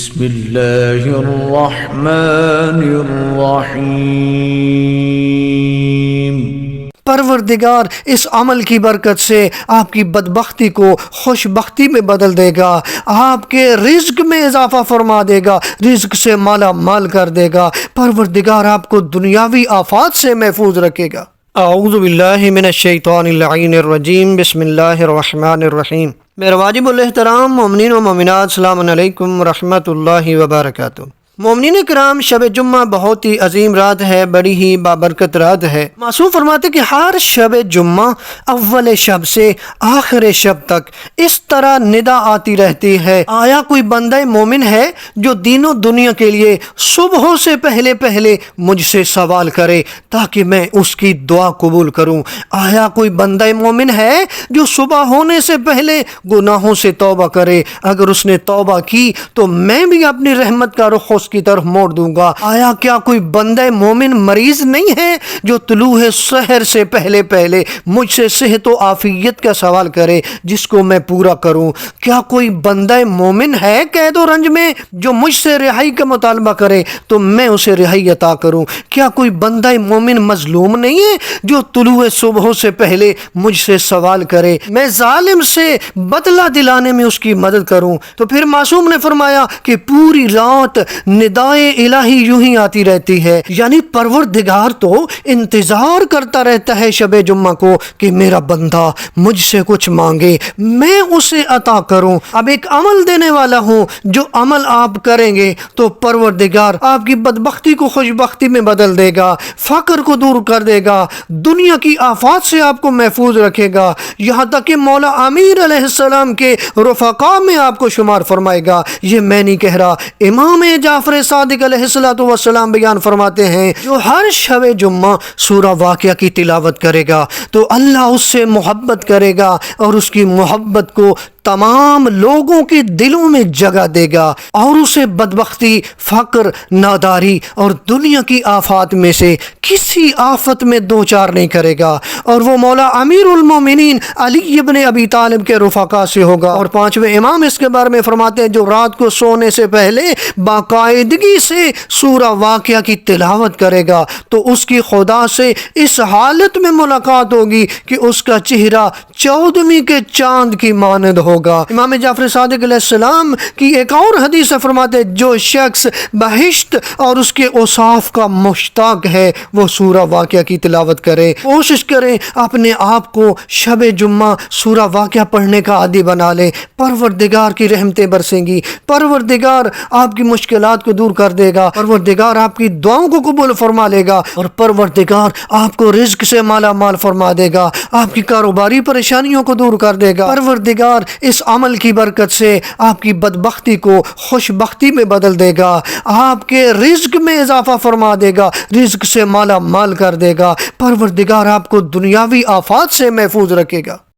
بسم اللہ الرحمن الرحیم۔ پروردگار اس عمل کی برکت سے آپ کی بدبختی کو خوش بختی میں بدل دے گا، آپ کے رزق میں اضافہ فرما دے گا، رزق سے مالا مال کر دے گا۔ پروردگار آپ کو دنیاوی آفات سے محفوظ رکھے گا۔ اعوذ باللہ من الشیطان اللعین الرجیم، بسم اللہ الرحمن الرحیم۔ میرے واجب الاحترام مومنین و مومنات، السلام علیکم ورحمۃ اللہ وبرکاتہ۔ مومنین کرام، شب جمعہ بہت ہی عظیم رات ہے، بڑی ہی بابرکت رات ہے۔ معصوم فرماتے کہ ہر شب جمعہ اول شب سے آخر شب تک اس طرح ندا آتی رہتی ہے، آیا کوئی بندہ مومن ہے جو دین و دنیا کے لیے صبح سے پہلے مجھ سے سوال کرے تاکہ میں اس کی دعا قبول کروں؟ آیا کوئی بندہ مومن ہے جو صبح ہونے سے پہلے گناہوں سے توبہ کرے؟ اگر اس نے توبہ کی تو میں بھی اپنی رحمت کا رخ اس کی طرف موڑ دوں گا۔ آیا کیا کوئی بندہ مومن مریض نہیں ہے جو طلوع سحر سے پہلے مجھ سے صحت و عافیت کا سوال کرے جس کو میں پورا کروں؟ کیا کوئی بندہ مومن ہے قید و رنج میں جو مجھ سے رہائی کا مطالبہ کرے تو میں اسے رہائی عطا کروں؟ کیا کوئی بندہ مومن مظلوم نہیں ہے جو طلوع صبح سے پہلے مجھ سے سوال کرے میں ظالم سے بدلہ دلانے میں اس کی مدد کروں؟ تو پھر معصوم نے فرمایا کہ پوری رات ندائے الہی یوں ہی آتی رہتی ہے، یعنی پروردگار تو انتظار کرتا رہتا ہے شب جمعہ کو کہ میرا بندہ مجھ سے کچھ مانگے، میں اسے عطا کروں۔ اب ایک عمل دینے والا ہوں، جو عمل آپ کریں گے تو پروردگار آپ کی بدبختی کو خوش بختی میں بدل دے گا، فقر کو دور کر دے گا، دنیا کی آفات سے آپ کو محفوظ رکھے گا، یہاں تک کہ مولا امیر علیہ السلام کے رفقا میں آپ کو شمار فرمائے گا۔ یہ میں نہیں کہہ رہا، امام جعفر صادق علیہ السلام بیان فرماتے ہیں جو ہر شب جمعہ سورہ واقعہ کی تلاوت کرے گا تو اللہ اس سے محبت کرے گا اور اس کی محبت کو تمام لوگوں کے دلوں میں جگہ دے گا اور اسے بدبختی، فقر، ناداری اور دنیا کی آفات میں سے کسی آفت میں دوچار نہیں کرے گا، اور وہ مولا امیر المومنین علی ابن ابی طالب کے رفقا سے ہوگا۔ اور پانچویں امام اس کے بارے میں فرماتے ہیں جو رات کو سونے سے پہلے باقاعدگی سے سورہ واقعہ کی تلاوت کرے گا تو اس کی خدا سے اس حالت میں ملاقات ہوگی کہ اس کا چہرہ 14ویں کے چاند کی مانند ہوگا۔ امام جعفر صادق علیہ السلام کی ایک اور حدیث فرماتے ہیں جو شخص بہشت اور اس کے اوصاف کا مشتاق ہے وہ سورہ واقعہ کی تلاوت کرے۔ کوشش کریں اپنے آپ کو شب جمعہ سورہ واقعہ پڑھنے کا عادی بنا لیں، پروردگار کی رحمتیں برسیں گی، پروردگار آپ کی مشکلات کو دور کر دے گا، پروردگار آپ کی دعاؤں کو قبول فرما لے گا، اور پروردگار آپ کو رزق سے مالا مال فرما دے گا، آپ کی کاروباری پریشانیوں کو دور کر دے گا۔ پروردگار اس عمل کی برکت سے آپ کی بدبختی کو خوش بختی میں بدل دے گا، آپ کے رزق میں اضافہ فرما دے گا، رزق سے مالا مال کر دے گا۔ پروردگار آپ کو دنیاوی آفات سے محفوظ رکھے گا۔